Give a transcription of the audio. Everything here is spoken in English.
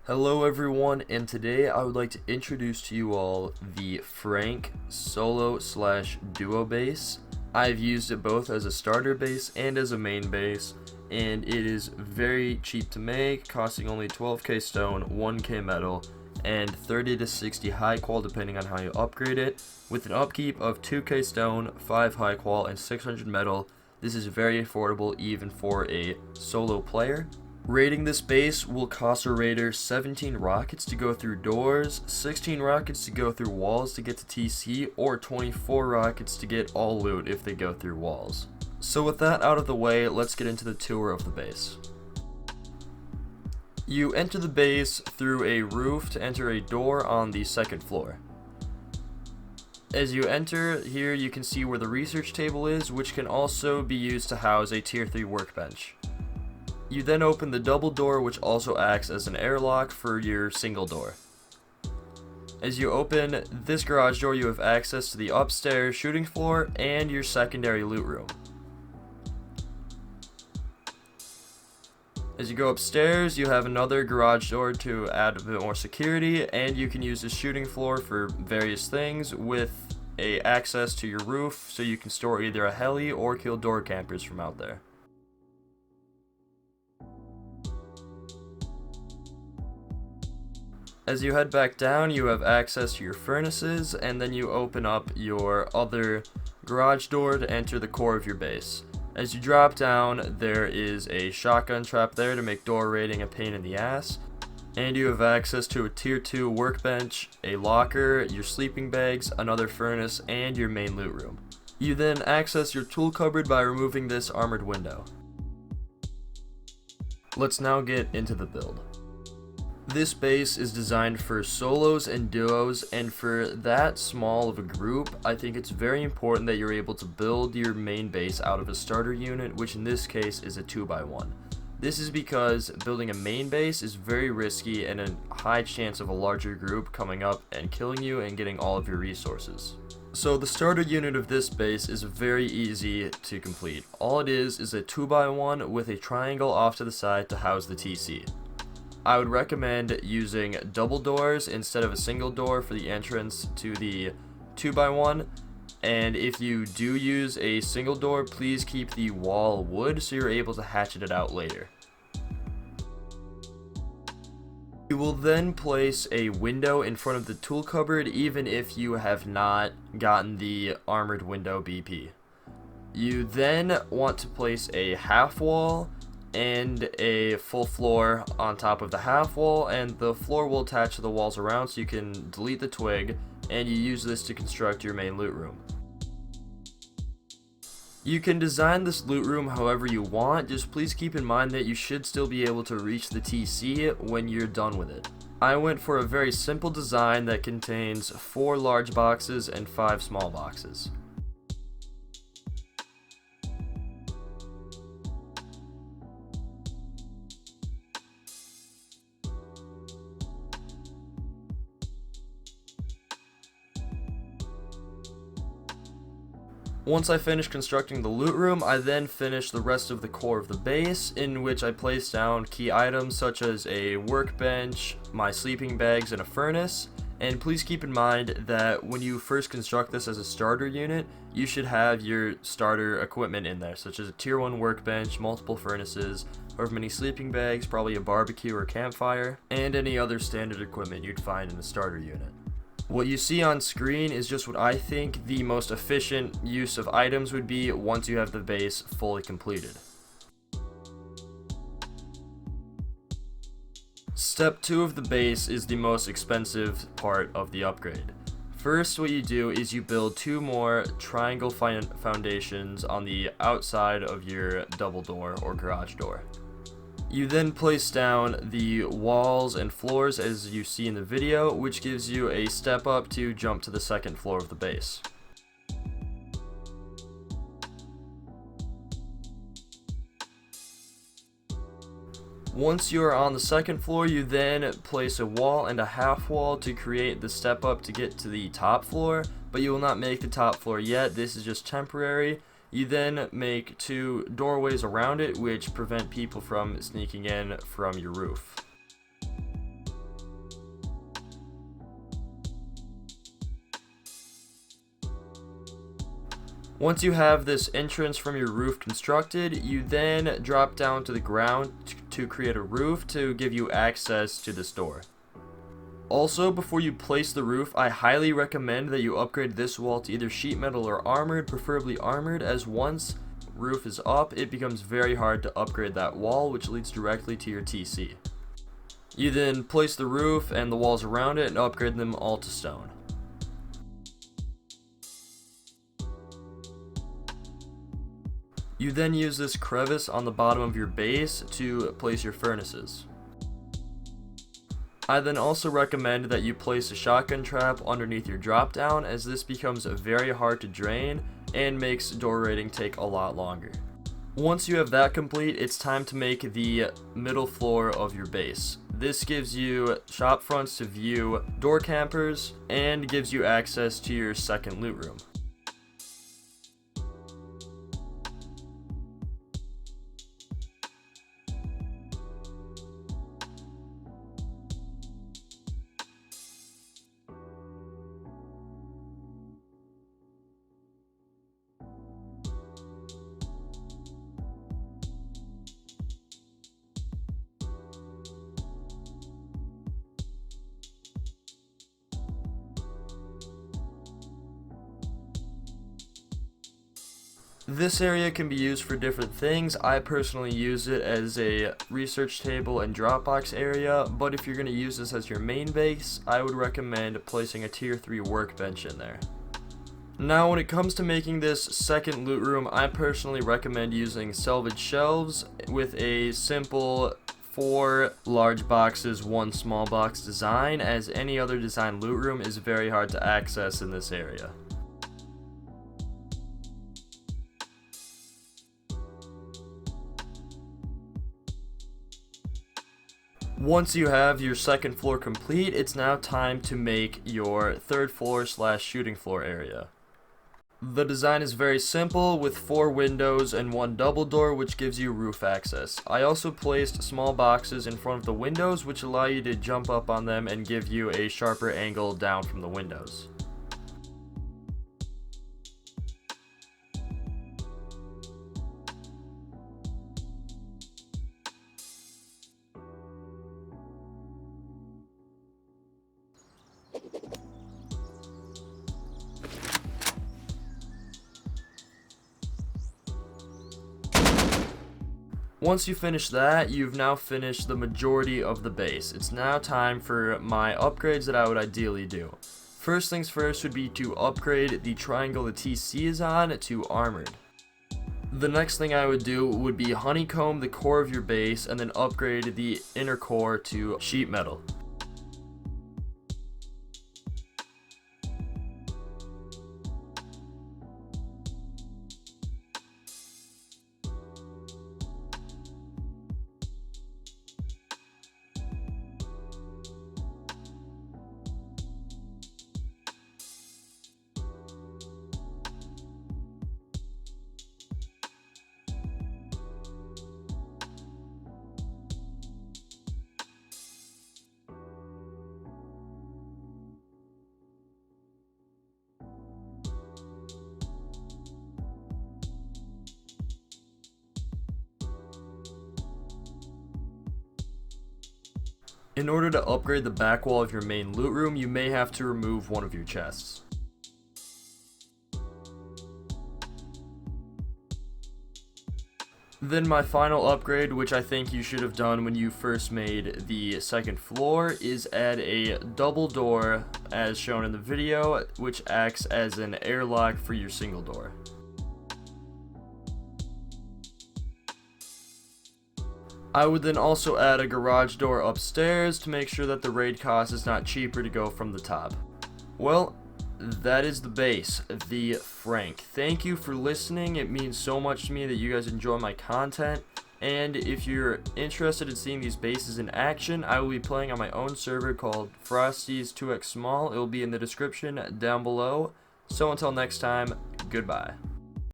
Hello everyone, and today I would like to introduce to you all the Frank solo slash duo base. I've used it both as a starter base and as a main base, and it is very cheap to make, costing only 12k stone, 1k metal, and 30 to 60 high qual depending on how you upgrade it. With an upkeep of 2k stone, 5 high qual, and 600 metal, this is very affordable even for a solo player. Raiding this base will cost a raider 17 rockets to go through doors, 16 rockets to go through walls to get to TC, or 24 rockets to get all loot if they go through walls. So with that out of the way, let's get into the tour of the base. You enter the base through a roof to enter a door on the second floor. As you enter, here you can see where the research table is, which can also be used to house a tier 3 workbench. You then open the double door, which also acts as an airlock for your single door. As you open this garage door, you have access to the upstairs shooting floor and your secondary loot room. As you go upstairs, you have another garage door to add a bit more security, and you can use the shooting floor for various things with access to your roof, so you can store either a heli or kill door campers from out there. As you head back down, you have access to your furnaces, and then you open up your other garage door to enter the core of your base. As you drop down, there is a shotgun trap there to make door raiding a pain in the ass, and you have access to a tier 2 workbench, a locker, your sleeping bags, another furnace, and your main loot room. You then access your tool cupboard by removing this armored window. Let's now get into the build. This base is designed for solos and duos, and for that small of a group, I think it's very important that you're able to build your main base out of a starter unit, which in this case is a 2x1. This is because building a main base is very risky and a high chance of a larger group coming up and killing you and getting all of your resources. So the starter unit of this base is very easy to complete. All it is a 2x1 with a triangle off to the side to house the TC. I would recommend using double doors instead of a single door for the entrance to the 2x1, and if you do use a single door, please keep the wall wood so you're able to hatchet it out later. You will then place a window in front of the tool cupboard even if you have not gotten the armored window BP. You then want to place a half wall and a full floor on top of the half wall, and the floor will attach to the walls around so you can delete the twig, and you use this to construct your main loot room. You can design this loot room however you want, just please keep in mind that you should still be able to reach the TC when you're done with it. I went for a very simple design that contains 4 large boxes and 5 small boxes. Once I finished constructing the loot room, I then finished the rest of the core of the base, in which I placed down key items such as a workbench, my sleeping bags, and a furnace. And please keep in mind that when you first construct this as a starter unit, you should have your starter equipment in there, such as a tier 1 workbench, multiple furnaces, however many sleeping bags, probably a barbecue or campfire, and any other standard equipment you'd find in a starter unit. What you see on screen is just what I think the most efficient use of items would be once you have the base fully completed. Step 2 of the base is the most expensive part of the upgrade. First, what you do is you build 2 more triangle foundations on the outside of your double door or garage door. You then place down the walls and floors as you see in the video, which gives you a step up to jump to the second floor of the base. Once you are on the second floor, you then place a wall and a half wall to create the step up to get to the top floor, but you will not make the top floor yet. This is just temporary. You then make 2 doorways around it, which prevent people from sneaking in from your roof. Once you have this entrance from your roof constructed, you then drop down to the ground to create a roof to give you access to this door. Also, before you place the roof, I highly recommend that you upgrade this wall to either sheet metal or armored, preferably armored, as once roof is up, it becomes very hard to upgrade that wall, which leads directly to your TC. You then place the roof and the walls around it and upgrade them all to stone. You then use this crevice on the bottom of your base to place your furnaces. I then also recommend that you place a shotgun trap underneath your drop down, as this becomes very hard to drain and makes door raiding take a lot longer. Once you have that complete, it's time to make the middle floor of your base. This gives you shop fronts to view door campers and gives you access to your second loot room. This area can be used for different things. I personally use it as a research table and Dropbox area, but if you're going to use this as your main base, I would recommend placing a tier 3 workbench in there. Now, when it comes to making this second loot room, I personally recommend using salvage shelves with a simple 4 large boxes, 1 small box design, as any other design loot room is very hard to access in this area. Once you have your second floor complete, it's now time to make your third floor / shooting floor area. The design is very simple with 4 windows and 1 double door, which gives you roof access. I also placed small boxes in front of the windows, which allow you to jump up on them and give you a sharper angle down from the windows. Once you finish that, you've now finished the majority of the base. It's now time for my upgrades that I would ideally do. First things first would be to upgrade the triangle the TC is on to armored. The next thing I would do would be honeycomb the core of your base and then upgrade the inner core to sheet metal. In order to upgrade the back wall of your main loot room, you may have to remove one of your chests. Then my final upgrade, which I think you should have done when you first made the second floor, is add a double door as shown in the video, which acts as an airlock for your single door. I would then also add a garage door upstairs to make sure that the raid cost is not cheaper to go from the top. Well, that is the base, the Frank. Thank you for listening. It means so much to me that you guys enjoy my content. And if you're interested in seeing these bases in action, I will be playing on my own server called Frosty's 2x Small. It will be in the description down below. So until next time, goodbye.